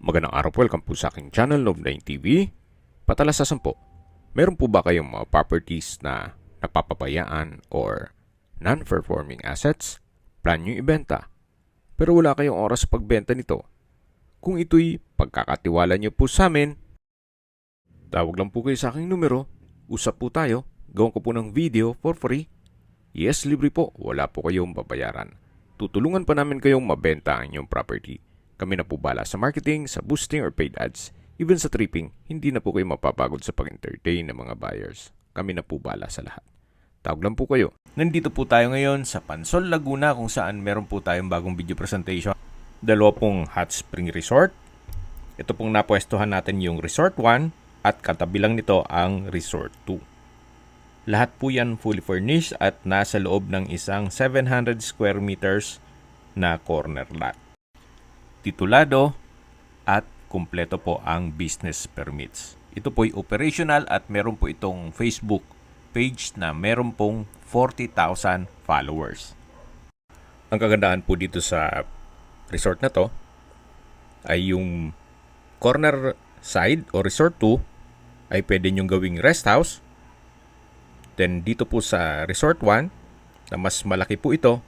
Magandang araw po, welcome po sa aking channel, Love9 TV. Patalasasan po, meron po ba kayong mga properties na napapabayaan or non-performing assets? Plan nyo ibenta, pero wala kayong oras sa pagbenta nito. Kung ito'y pagkakatiwala nyo po sa amin, tawag lang po kayo sa aking numero, usap po tayo, gawin ko po ng video for free. Yes, libre po, wala po kayong babayaran. Tutulungan pa namin kayong mabenta ang inyong property. Kami na po bala sa marketing, sa boosting or paid ads. Even sa tripping, hindi na po kayo mapapagod sa pag-entertain ng mga buyers. Kami na po bala sa lahat. Tawag lang po kayo. Nandito po tayo ngayon sa Pansol, Laguna kung saan meron po tayong bagong video presentation. Dalawa pong hot spring resort. Ito pong napwestuhan natin yung Resort 1 at katabi lang nito ang Resort 2. Lahat po yan fully furnished at nasa loob ng isang 700 square meters na corner lot. Titulado at kumpleto po ang business permits. Ito po'y operational at meron po itong Facebook page na meron pong 40,000 followers. Ang kagandahan po dito sa resort na to ay yung corner side o resort 2 ay pwede nyong gawing rest house. Then dito po sa resort 1 na mas malaki po ito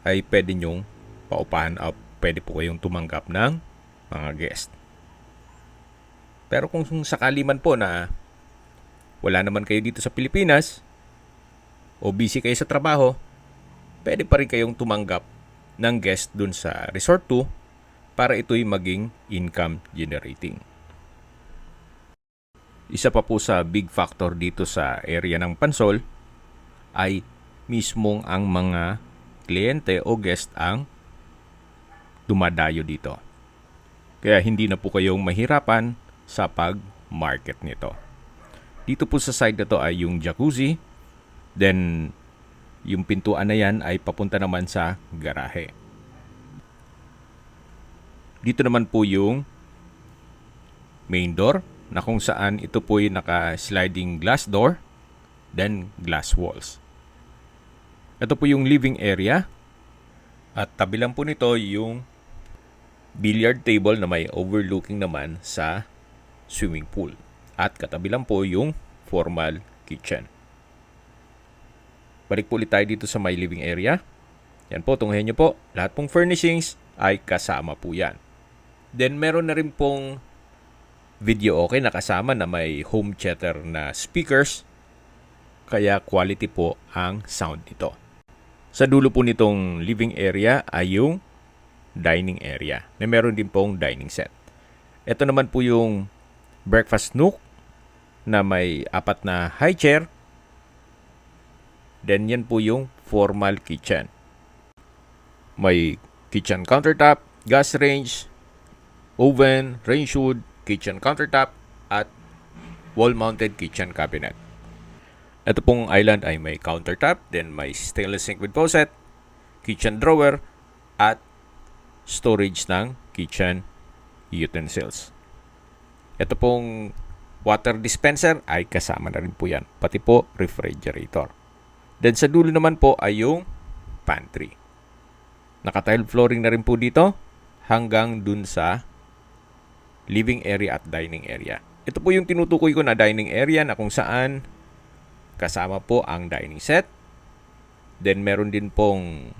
ay pwede nyong paupahan up. Pwede po kayong tumanggap ng mga guest. Pero kung sakali man po na wala naman kayo dito sa Pilipinas o busy kayo sa trabaho, pwede pa rin kayong tumanggap ng guest dun sa Resort 2 para ito'y maging income generating. Isa pa po sa big factor dito sa area ng Pansol ay mismong ang mga kliyente o guest ang dumadayo dito. Kaya hindi na po kayong mahirapan sa pag-market nito. Dito po sa side na to ay yung jacuzzi. Then, yung pintuan na yan ay papunta naman sa garahe. Dito naman po yung main door na kung saan ito po yung naka-sliding glass door, then glass walls. Ito po yung living area. At tabi lang po nito yung billiard table na may overlooking naman sa swimming pool. At katabi lang po yung formal kitchen. Balik po ulit tayo dito sa my living area. Yan po, tunghayan nyo po. Lahat pong furnishings ay kasama po yan. Then meron na rin pong video okay na kasama na may home theater na speakers. Kaya quality po ang sound nito. Sa dulo po nitong living area ay yung dining area na meron din pong dining set. Ito naman po yung breakfast nook na may 4 na high chair. Then yan po yung formal kitchen. May kitchen countertop, gas range, oven, range hood, kitchen countertop at wall-mounted kitchen cabinet. Ito pong island ay may countertop, then may stainless sink with faucet, kitchen drawer, at storage ng kitchen utensils. Ito pong water dispenser ay kasama na rin po yan, pati po refrigerator. Then sa dulo naman po ay yung pantry. Naka-tile flooring na rin po dito hanggang dun sa living area at dining area. Ito po yung tinutukoy ko na dining area na kung saan kasama po ang dining set. Then meron din pong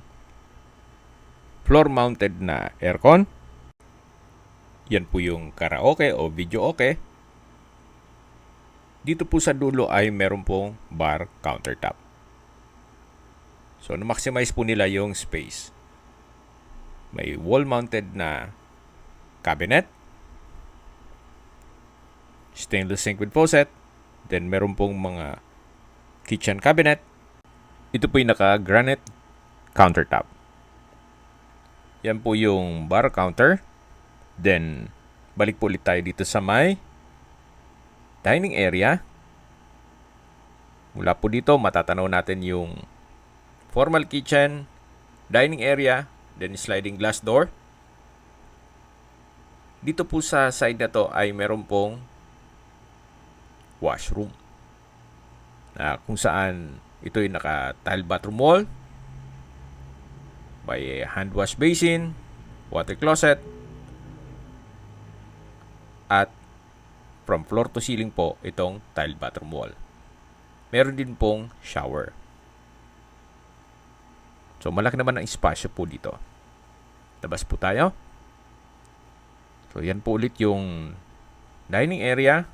floor-mounted na aircon. Yan po yung karaoke o video okay. Dito po sa dulo ay meron pong bar countertop. So, na-maximize po nila yung space. May wall-mounted na cabinet. Stainless sink with faucet. Then meron pong mga kitchen cabinet. Ito po yung naka-granite countertop. Yan po yung bar counter. Then, balik po ulit tayo dito sa may dining area. Mula po dito, matatanaw natin yung formal kitchen, dining area, then sliding glass door. Dito po sa side na to ay meron pong washroom. Kung saan ito yung naka-tile bathroom wall. May hand wash basin, water closet, At from floor to ceiling po, itong tiled bathroom wall. Meron din pong shower. So, malaki naman ang espasyo po dito. Labas po tayo. So, yan po ulit yung dining area.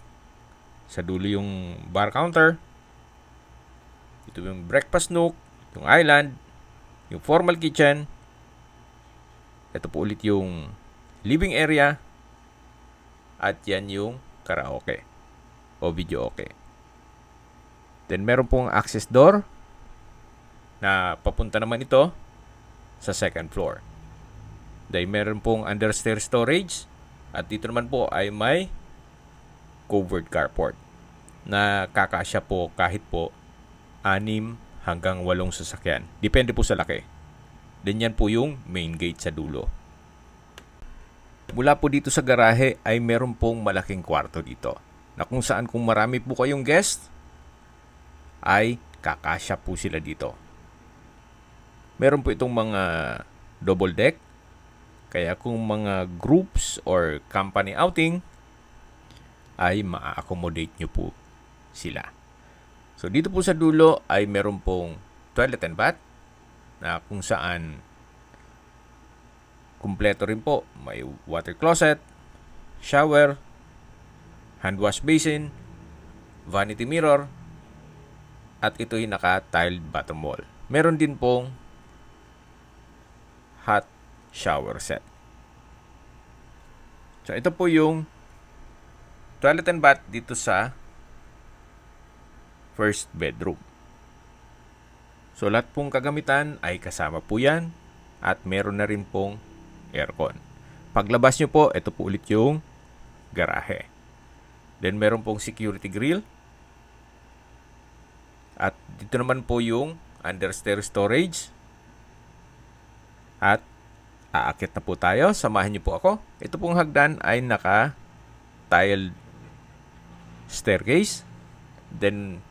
Sa dulo yung bar counter. Ito yung breakfast nook, yung island, yung formal kitchen. Ito po ulit yung living area. At yan yung karaoke o video okay. Then meron pong access door na papunta naman ito sa second floor. Then meron pong understairs storage at dito naman po ay may covered carport na kakasya po kahit po 6 hanggang 8 sasakyan. Depende po sa laki. Then yan po yung main gate sa dulo. Mula po dito sa garahe ay meron pong malaking kwarto dito na kung saan kung marami po kayong guest ay kakasya po sila dito. Meron po itong mga double deck kaya kung mga groups or company outing ay ma-accommodate nyo po sila. So dito po sa dulo ay meron pong toilet and bath na kung saan kumpleto rin po. May water closet, shower, hand wash basin, vanity mirror, at ito'y naka-tiled bottom wall. Meron din pong hot shower set. So ito po yung toilet and bath dito sa first bedroom. So lahat pong kagamitan ay kasama po yan at meron na rin pong aircon. Paglabas nyo po, ito po ulit yung garahe. Then meron pong security grill. At dito naman po yung understairs storage. At aakit na po tayo. Samahan nyo po ako. Ito pong hagdan ay naka-tiled staircase. Then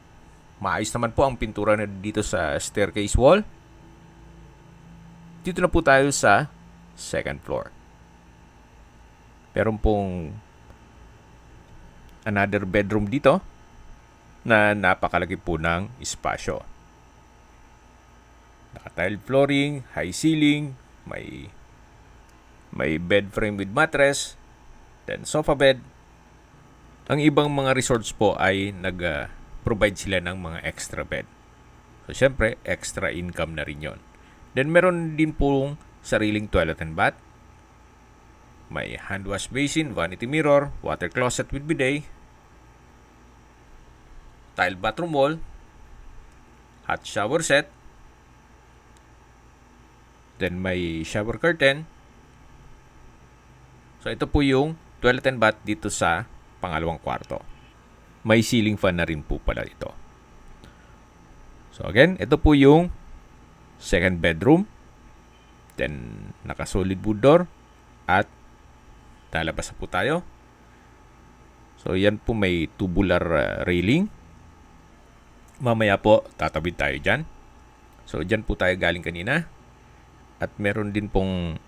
maayos naman po ang pintura na dito sa staircase wall. Dito na po tayo sa second floor. Meron pong another bedroom dito na napakalaki po ng espasyo. Naka-tiled flooring, high ceiling, may bed frame with mattress, then sofa bed. Ang ibang mga resorts po ay nag-provide sila ng mga extra bed. So, syempre, extra income na rin yon. Then, meron din pong sariling toilet and bath. May hand wash basin, vanity mirror, water closet with bidet, tiled bathroom wall, hot shower set, then may shower curtain. So ito po yung toilet and bath dito sa pangalawang kwarto. May ceiling fan na rin po pala ito. So again, ito po yung second bedroom. Then, naka-solid wood door. At, lalabas na po tayo. So, yan po may tubular railing. Mamaya po, tatawid tayo dyan. So, dyan po tayo galing kanina. At meron din pong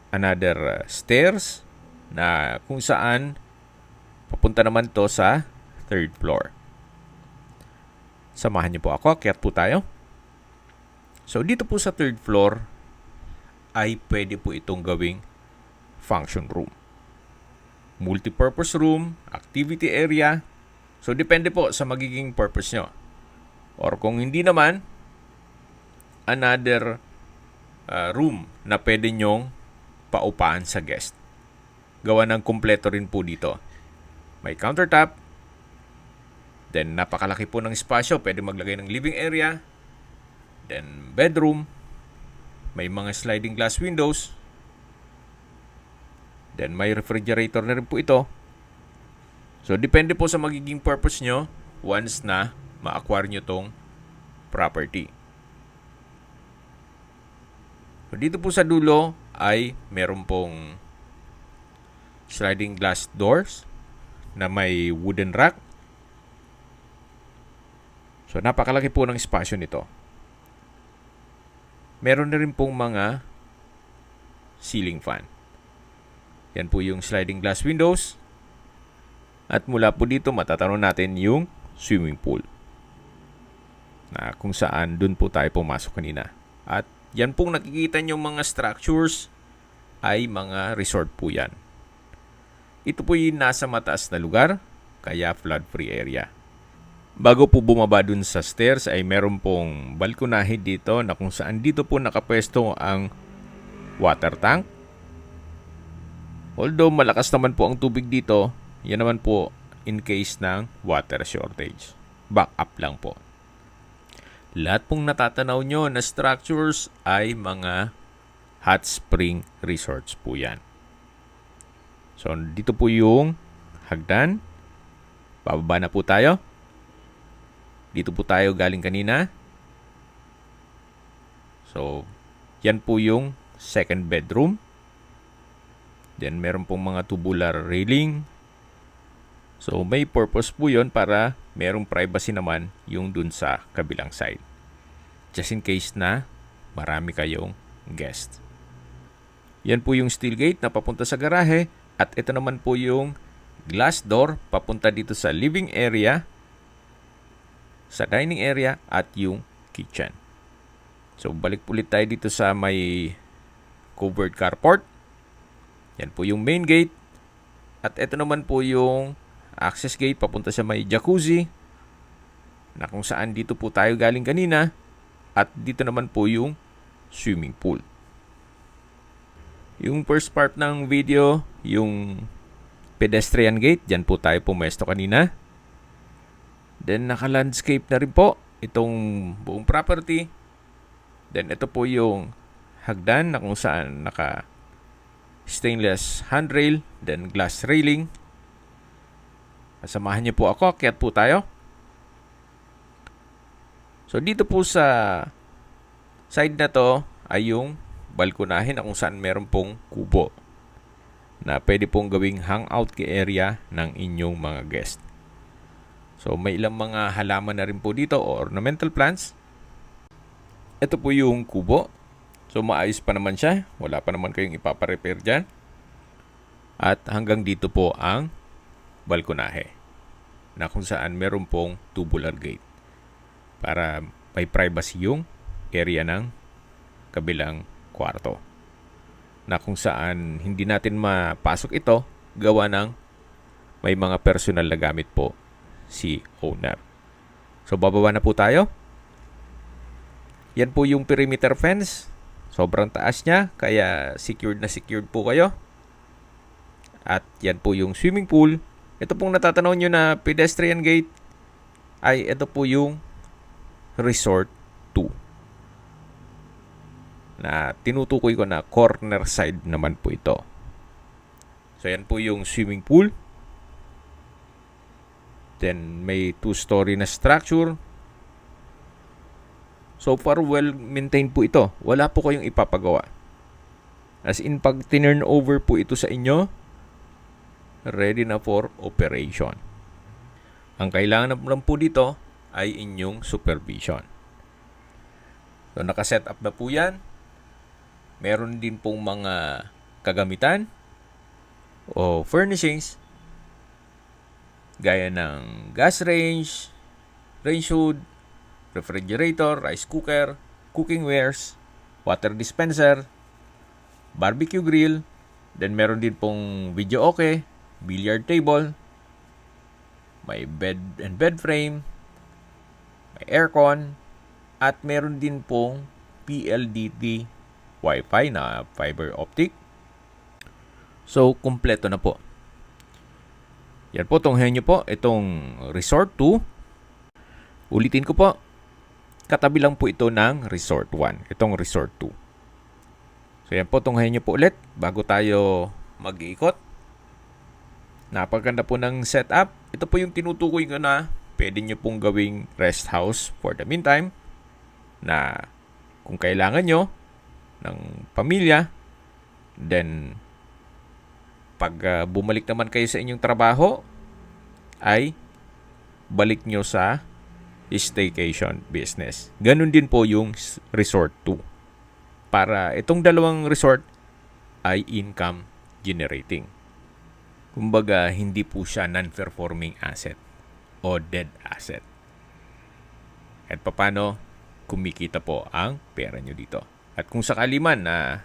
another stairs na kung saan papunta naman to sa third floor. Samahan niyo po ako. Akyat po tayo. So, dito po sa third floor ay pwede po itong gawing function room. Multipurpose room, activity area. So, depende po sa magiging purpose nyo. Or kung hindi naman, another room na pwede nyong paupaan sa guest. Gawa ng kumpleto rin po dito. May countertop. Then, napakalaki po ng espasyo. Pwede maglagay ng living area. Then, bedroom. May mga sliding glass windows. Then, may refrigerator na rin po ito. So, depende po sa magiging purpose nyo once na ma-acquire nyo tong property. So, dito po sa dulo ay meron pong sliding glass doors na may wooden rack. So, napakalaki po ng espasyo nito. Meron na rin pong mga ceiling fan. Yan po yung sliding glass windows. At mula po dito matatanong natin yung swimming pool. Na kung saan dun po tayo pumasok kanina. At yan pong nakikita nyo mga structures ay mga resort po yan. Ito po yung nasa mataas na lugar, kaya flood-free area. Bago po bumaba dun sa stairs ay meron pong balkonahe dito na kung saan dito po nakapwesto ang water tank. Although malakas naman po ang tubig dito, yan naman po in case ng water shortage. Backup lang po. Lahat pong natatanaw nyo na structures ay mga hot spring resorts po yan. So dito po yung hagdan. Bababa na po tayo. Dito po tayo galing kanina. So, yan po yung second bedroom. Then, meron pong mga tubular railing. So, may purpose po yun para merong privacy naman yung dun sa kabilang side. Just in case na marami kayong guest. Yan po yung steel gate na papunta sa garahe. At ito naman po yung glass door papunta dito sa living area, sa dining area at yung kitchen. So balik ulit tayo dito sa may covered carport. Yan po yung main gate. At ito naman po yung access gate papunta sa may jacuzzi na kung saan dito po tayo galing kanina. At dito naman po yung swimming pool. Yung first part ng video, yung pedestrian gate, dyan po tayo pumesto kanina. Then, naka-landscape na rin po itong buong property. Then, ito po yung hagdan na kung saan naka-stainless handrail, then glass railing. Samahan niyo po ako, akyat po tayo. So, dito po sa side na to ay yung balkonahe na kung saan meron pong kubo na pwede pong gawing hangout area ng inyong mga guest. So, may ilang mga halaman na rin po dito o ornamental plants. Ito po yung kubo. So, maayos pa naman siya. Wala pa naman kayong ipaparepair dyan. At hanggang dito po ang balkonahe na kung saan meron pong tubular gate para may privacy yung area ng kabilang kwarto. Na kung saan hindi natin mapasok ito gawa ng may mga personal na gamit po si owner. So, bababa na po tayo. Yan po yung perimeter fence. Sobrang taas niya, kaya secured na secured po kayo. At yan po yung swimming pool. Ito pong natatanaw nyo na pedestrian gate ay ito po yung Resort 2. Na tinutukoy ko na corner side naman po ito. So, yan po yung swimming pool. Then, may 2-story na structure. So far, well-maintained po ito. Wala po kayong ipapagawa. As in, pag tinurn over po ito sa inyo, ready na for operation. Ang kailangan lang po dito ay inyong supervision. So, nakaset up na po yan. Meron din pong mga kagamitan o furnishings gaya ng gas range, range hood, refrigerator, rice cooker, cooking wares, water dispenser, barbecue grill, then meron din pong video okay, billiard table, may bed and bed frame, may aircon, at meron din pong PLDT Wi-Fi na fiber optic. So, kumpleto na po. Yan po, tunghayan nyo po itong Resort 2. Ulitin ko po, katabi lang po ito ng Resort 1. Itong Resort 2. So yan po, tunghayan nyo po ulit bago tayo mag-iikot. Napaganda po ng setup. Ito po yung tinutukoy ko na pwede nyo pong gawing rest house for the meantime. Na kung kailangan nyo ng pamilya, then pag bumalik naman kayo sa inyong trabaho, ay balik nyo sa staycation business. Ganun din po yung Resort 2. Para itong dalawang resort ay income generating. Kumbaga, hindi po siya non-performing asset o dead asset. At paano kumikita po ang pera nyo dito. At kung sakali man na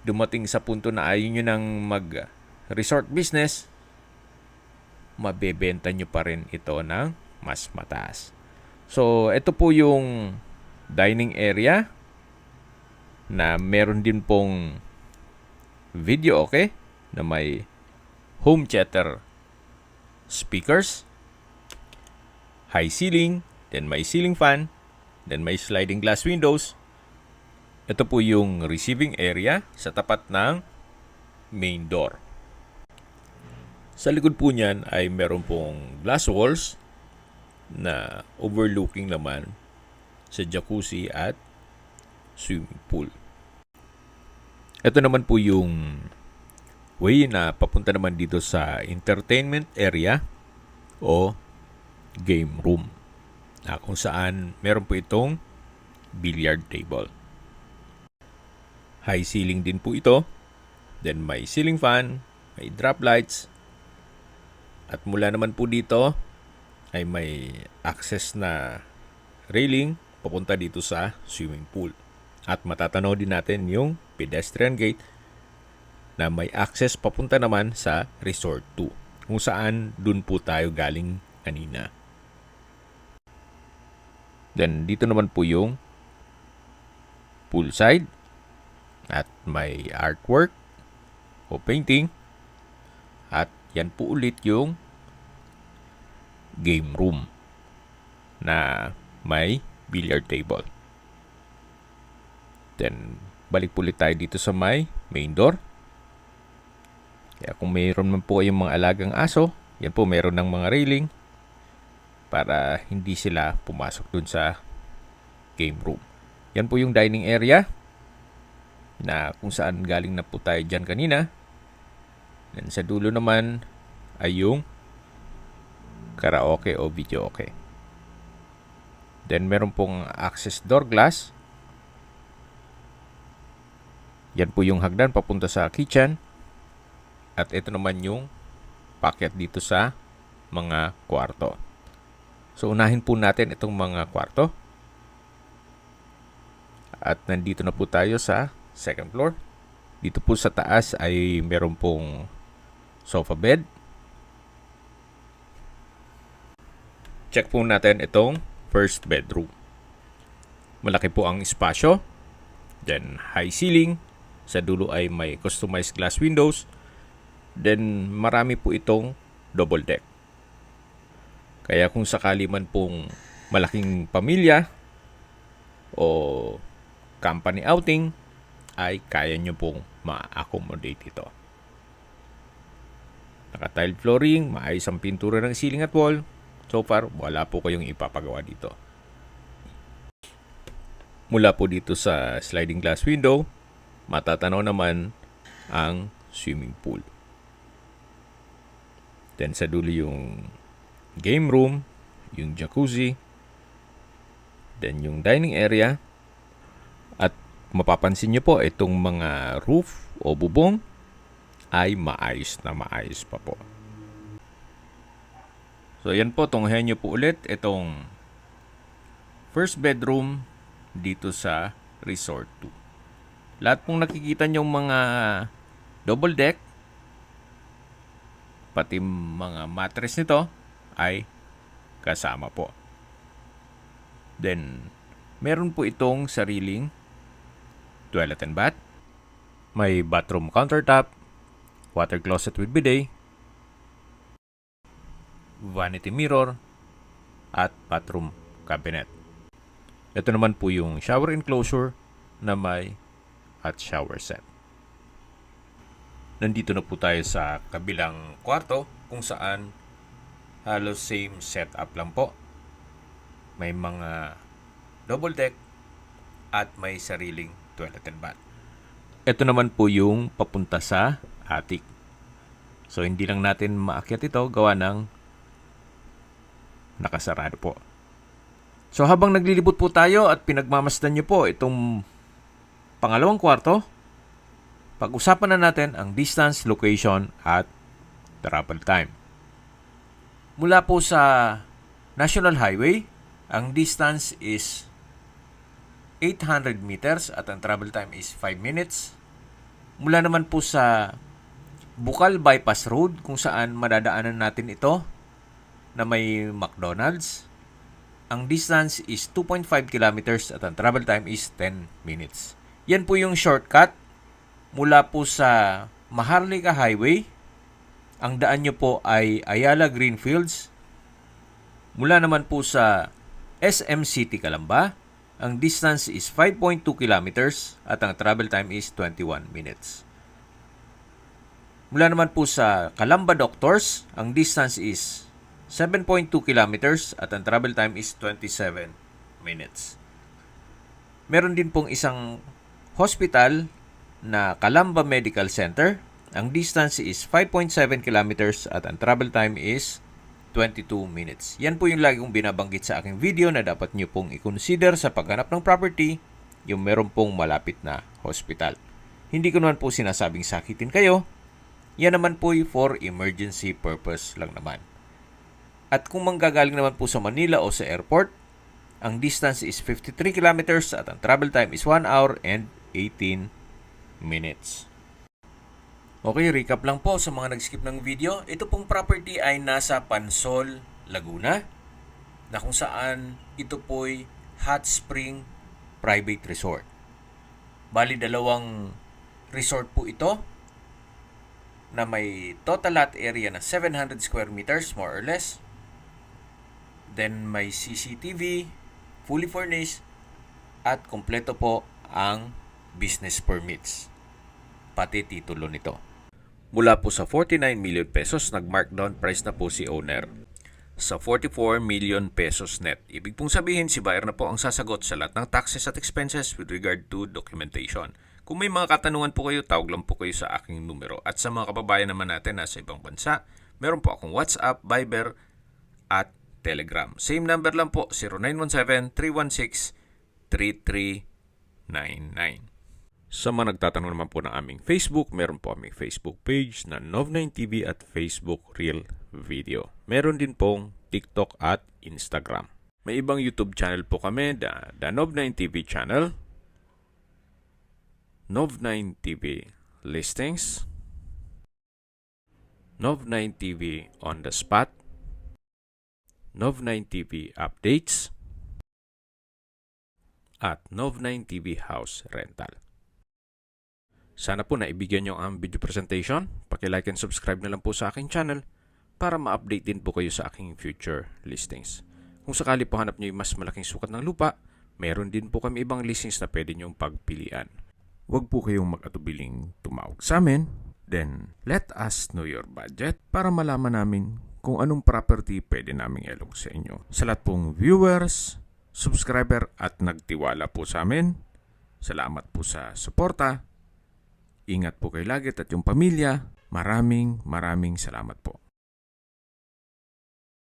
dumating sa punto na ayaw nyo ng mag-resort business, mabebenta nyo pa rin ito ng mas mataas. So, ito po yung dining area na meron din pong video okay na may home theater speakers, high ceiling, then may ceiling fan, then may sliding glass windows. Ito po yung receiving area sa tapat ng main door. Sa likod po niyan ay meron pong glass walls na overlooking naman sa jacuzzi at swimming pool. Ito naman po yung way na papunta naman dito sa entertainment area o game room, na kung saan meron po itong billiard table. High ceiling din po ito. Then may ceiling fan, may drop lights. At mula naman po dito ay may access na railing papunta dito sa swimming pool. At matatanaw din natin yung pedestrian gate na may access papunta naman sa Resort 2, kung saan dun po tayo galing kanina. Then dito naman po yung poolside at may artwork o painting. At yan po ulit yung game room na may billiard table. Then, balik po ulit tayo dito sa may main door. Kaya kung mayroon man po kayong mga alagang aso, yan po mayroon ng mga railing para hindi sila pumasok dun sa game room. Yan po yung dining area na kung saan galing na po tayo dyan kanina. Then sa dulo naman ay yung karaoke o video okay. Then meron pong access door glass. Yan po yung hagdan papunta sa kitchen. At ito naman yung packet dito sa mga kwarto. So unahin po natin itong mga kwarto. At nandito na po tayo sa second floor. Dito po sa taas ay meron pong sofa bed. Check po natin itong first bedroom. Malaki po ang espasyo. Then high ceiling. Sa dulo ay may customized glass windows. Then marami po itong double deck. Kaya kung sakali man pong malaking pamilya o company outing, ay kaya nyo pong ma-accommodate ito. Naka-tile flooring, maayos ang pintura ng ceiling at wall. So far, wala po kayong ipapagawa dito. Mula po dito sa sliding glass window, matatanaw naman ang swimming pool. Then sa dulo yung game room, yung jacuzzi, then yung dining area. At mapapansin nyo po, itong mga roof o bubong ay maayos na maayos pa po. So yan po, tunghayan nyo po ulit itong first bedroom dito sa Resort 2. Lahat pong nakikita nyong mga double deck, pati mga mattress nito ay kasama po. Then, meron po itong sariling toilet and bath. May bathroom countertop, water closet with bidet, vanity mirror, at bathroom cabinet. Ito naman po yung shower enclosure na may at shower set. Nandito na po tayo sa kabilang kwarto kung saan halos same setup lang po. May mga double deck at may sariling toilet and bath. Ito naman po yung papunta sa attic. So hindi lang natin maakyat ito gawa ng nakasarado po. So habang naglilibot po tayo at pinagmamasdan nyo po itong pangalawang kwarto, Pag-usapan na natin ang distance, location at travel time. Mula po sa National Highway, ang distance is 800 meters at ang travel time is 5 minutes. Mula naman po sa Bukal Bypass Road, kung saan madadaanan natin ito na may McDonald's, ang distance is 2.5 kilometers at ang travel time is 10 minutes. Yan po yung shortcut mula po sa Maharlika Highway. Ang daan nyo po ay Ayala Greenfields. Mula naman po sa SM City Calamba, ang distance is 5.2 kilometers at ang travel time is 21 minutes. Mula naman po sa Calamba Doctors, ang distance is 7.2 kilometers at ang travel time is 27 minutes. Meron din pong isang hospital na Calamba Medical Center. Ang distance is 5.7 kilometers at ang travel time is 22 minutes. Yan po yung lagi kong binabanggit sa aking video na dapat nyo pong i-consider sa paghanap ng property, yung meron pong malapit na hospital. Hindi ko naman po sinasabing sakitin kayo. Yan naman po for emergency purpose lang naman. At kung manggagaling naman po sa Manila o sa airport, ang distance is 53 kilometers at ang travel time is 1 hour and 18 minutes. Okay, recap lang po sa mga nag-skip ng video. Ito pong property ay nasa Pansol, Laguna, na kung saan ito po'y hot spring private resort. Bali, dalawang resort po ito na may total lot area na 700 square meters more or less. Then may CCTV, fully furnished, at kompleto po ang business permits, pati titulo nito. Mula po sa 49 million pesos, nag-markdown price na po si owner sa 44 million pesos net. Ibig pong sabihin, si buyer na po ang sasagot sa lahat ng taxes at expenses with regard to documentation. Kung may mga katanungan po kayo, tawag lang po kayo sa aking numero. At sa mga kababayan naman natin nasa ibang bansa, meron po akong WhatsApp, Viber, at Telegram. Same number lang po, 0917-316-3399. Sa mga nagtatanong naman po ng aming Facebook, meron po aming Facebook page na Nov9TV at Facebook Real Video. Meron din pong TikTok at Instagram. May ibang YouTube channel po kami, the Nov9TV channel, Nov9TV Listings, Nov9TV On The Spot, Nov9TV Updates, at Nov9TV House Rental. Sana po naibigyan nyo ang video presentation. Paki-like and subscribe na lang po sa aking channel para ma-update din po kayo sa aking future listings. Kung sakali po hanap nyo yung mas malaking sukat ng lupa, meron din po kami ibang listings na pwede nyong pagpilian. Huwag po kayong mag-atubiling tumawag sa amin. Then, let us know your budget para malaman namin kung anong property pwede naming ilog sa inyo. Sa lahat pong viewers, subscriber at nagtiwala po sa amin, salamat po sa suporta. Ingat po kayo lagi at yung pamilya. Maraming salamat po.